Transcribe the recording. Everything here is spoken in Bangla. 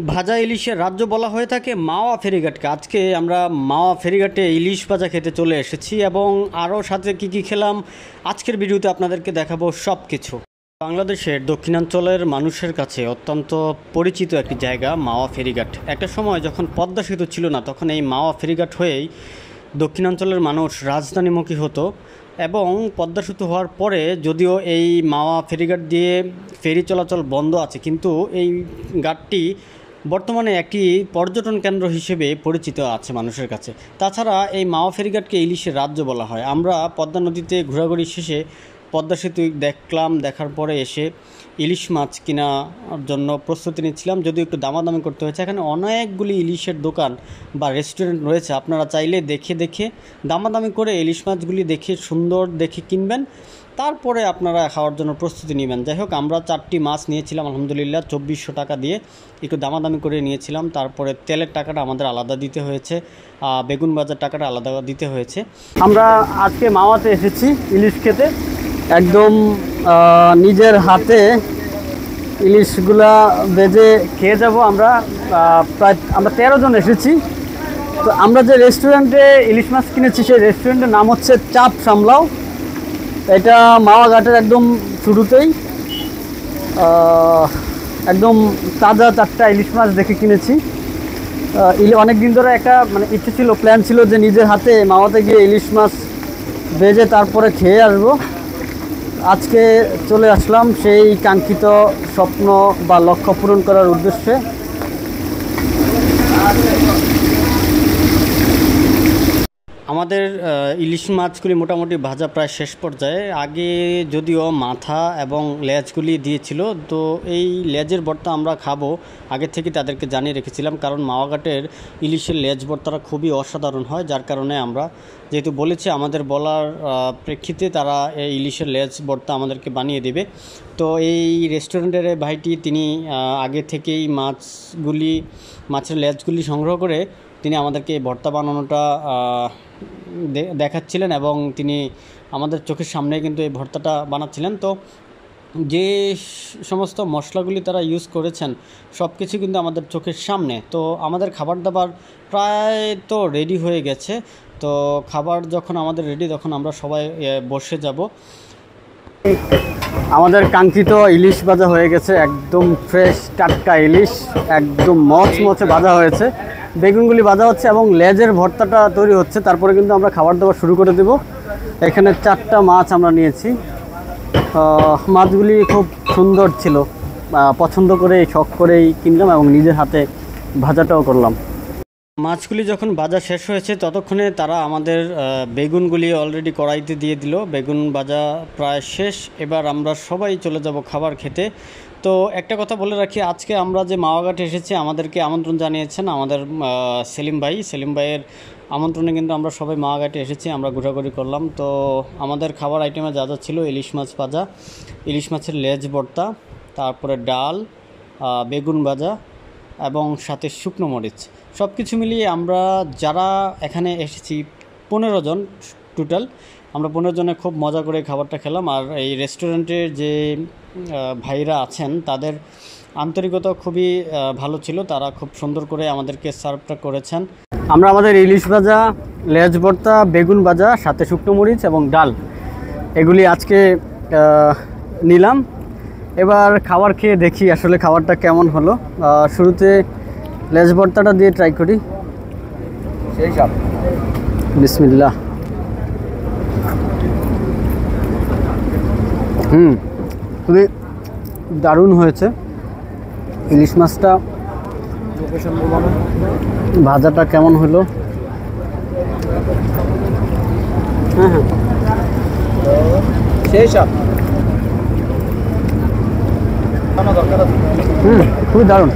ভাজা ইলিশের রাজ্য বলা হয়ে থাকে মাওয়া ফেরিঘাটকে। আজকে আমরা মাওয়া ফেরিঘাটে ইলিশ ভাজা খেতে চলে এসেছি এবং আরও সাথে কী খেলাম আজকের ভিডিওতে আপনাদেরকে দেখাবো সব কিছু। বাংলাদেশের দক্ষিণাঞ্চলের মানুষের কাছে অত্যন্ত পরিচিত একটি জায়গা মাওয়া ফেরিঘাট। একটা সময় যখন পদ্মা সেতু ছিল না তখন এই মাওয়া ফেরিঘাট হয়েই দক্ষিণাঞ্চলের মানুষ রাজধানীমুখী হতো এবং পদ্মা সেতু হওয়ার পরে যদিও এই মাওয়া ফেরিঘাট দিয়ে ফেরি চলাচল বন্ধ আছে, কিন্তু এই ঘাটটি বর্তমানে একটি পর্যটন কেন্দ্র হিসেবে পরিচিত আছে মানুষের কাছে। তাছাড়া এই মাওয়া ফেরিঘাটকে ইলিশের রাজ্য বলা হয়। আমরা পদ্মা নদীতে ঘোরাঘুরি শেষে পদ্মা সেতু দেখলাম, দেখার পরে এসে ইলিশ মাছ কেনার জন্য প্রস্তুতি নিচ্ছিলাম, যদিও একটু দামাদামি করতে হয়েছে। এখানে অনেকগুলি ইলিশের দোকান বা রেস্টুরেন্ট রয়েছে, আপনারা চাইলে দেখে দামাদামি করে ইলিশ মাছগুলি দেখে সুন্দর দেখে কিনবেন, তারপরে আপনারা খাওয়ার জন্য প্রস্তুতি নেবেন। যাই হোক, আমরা 4টি মাছ নিয়েছিলাম আলহামদুলিল্লাহ 2400 টাকা দিয়ে, একটু দামাদামি করে নিয়েছিলাম। তারপরে তেলের টাকাটা আমাদের আলাদা দিতে হয়েছে, বেগুন ভাজার টাকাটা আলাদা দিতে হয়েছে। আমরা আজকে মাওয়াতে এসেছি ইলিশ খেতে, একদম নিজের হাতে ইলিশগুলা ভেজে খেয়ে যাব। আমরা প্রায় 13 জন এসেছি। তো আমরা যে রেস্টুরেন্টে ইলিশ মাছ কিনেছি সেই রেস্টুরেন্টের নাম হচ্ছে চাপ সামলাও। এটা মাওয়া ঘাটের একদম শুরুতেই একদম তাজা 4টা ইলিশ মাছ দেখে কিনেছি। অনেক দিন ধরে একটা ইচ্ছে ছিল, প্ল্যান ছিল যে নিজের হাতে মাওয়াতে গিয়ে ইলিশ মাছ ভেজে তারপরে খেয়ে আসবো। আজকে চলে আসলাম সেই কাঙ্ক্ষিত স্বপ্ন বা লক্ষ্য পূরণ করার উদ্দেশ্যে। আমাদের ইলিশ মাছগুলি মোটামুটি ভাজা প্রায় শেষ পর্যায়ে। আগে যদিও মাথা এবং লেজগুলি দিয়েছিল, তো এই লেজের ভর্তা আমরা খাবো আগে থেকে তাদেরকে জানিয়ে রেখেছিলাম, কারণ মাওয়াঘাটের ইলিশের লেজ ভর্তাটা খুবই অসাধারণ হয়। যার কারণে আমরা যেহেতু বলেছি, আমাদের বলার প্রেক্ষিতে তারা এই ইলিশের লেজ ভর্তা আমাদেরকে বানিয়ে দেবে। তো এই রেস্টুরেন্টের ভাইটি তিনি আগে থেকেই মাছের লেজগুলি সংগ্রহ করে তিনি আমাদেরকে ভর্তা বানানোটা দেখাচ্ছিলেন এবং তিনি আমাদের চোখের সামনে কিন্তু এই ভর্তাটা বানাচ্ছিলেন। তো যে সমস্ত মশলাগুলি তারা ইউজ করেছেন সব কিছু কিন্তু আমাদের চোখের সামনে। তো আমাদের খাবার দাবার প্রায় তো রেডি হয়ে গেছে। তো খাবার যখন আমাদের রেডি তখন আমরা সবাই বসে যাব। আমাদের কাঙ্ক্ষিত ইলিশ ভাজা হয়ে গেছে, একদম ফ্রেশ টাটকা ইলিশ, একদম মচমচে ভাজা হয়েছে। বেগুনগুলি ভাজা হচ্ছে এবং লেজের ভর্তাটা তৈরি হচ্ছে, তারপরে কিন্তু আমরা খাবার দাবার শুরু করে দেব। এখানে 4টা মাছ আমরা নিয়েছি। মাছগুলি খুব সুন্দর ছিল, পছন্দ করে শখ করেই কিনলাম এবং নিজের হাতে ভাজাটাও করলাম। মাছগুলি যখন ভাজা শেষ হয়েছে ততক্ষণে তারা আমাদের বেগুনগুলি অলরেডি কড়াইতে দিয়ে দিল। বেগুন ভাজা প্রায় শেষ, এবার আমরা সবাই চলে যাব খাবার খেতে। তো একটা কথা বলে রাখি, আজকে আমরা যে মাওয়াঘাটে এসেছি আমাদেরকে আমন্ত্রণ জানিয়েছেন আমাদের সেলিম ভাইয়ের আমন্ত্রণে কিন্তু আমরা সবাই মাওয়াঘাটে এসেছি, আমরা ঘোরাঘুরি করলাম। তো আমাদের খাবার আইটেমে যা ছিল ইলিশ মাছ ভাজা, ইলিশ মাছের লেজ ভর্তা, তারপরে ডাল, বেগুন ভাজা এবং সাথে শুকনো মরিচ, সব কিছু মিলিয়ে আমরা যারা এখানে এসেছি 15 জন টোটাল, আমরা 15 জনে খুব মজা করে খাবারটা খেলাম। আর এই রেস্টুরেন্টের যে ভাইরা আছেন তাদের আন্তরিকতা খুবই ভালো ছিল, তারা খুব সুন্দর করে আমাদেরকে সার্ভটা করেছেন। আমরা আমাদের ইলিশ ভাজা, লেজ ভর্তা, বেগুন ভাজা, সাথে শুকনো মরিচ এবং ডাল এগুলি আজকে নিলাম। এবার খাবার খেয়ে দেখি আসলে খাবারটা কেমন হলো। শুরুতে লেজ ভর্তাটা দিয়ে ট্রাই করি। সেই সব বিসমিল্লাহ। খুবই দারুণ হয়েছে ইলিশ মাছটা। ভাজাটা কেমন হলো? হ্যাঁ, সেই সব খুবই দারুণ।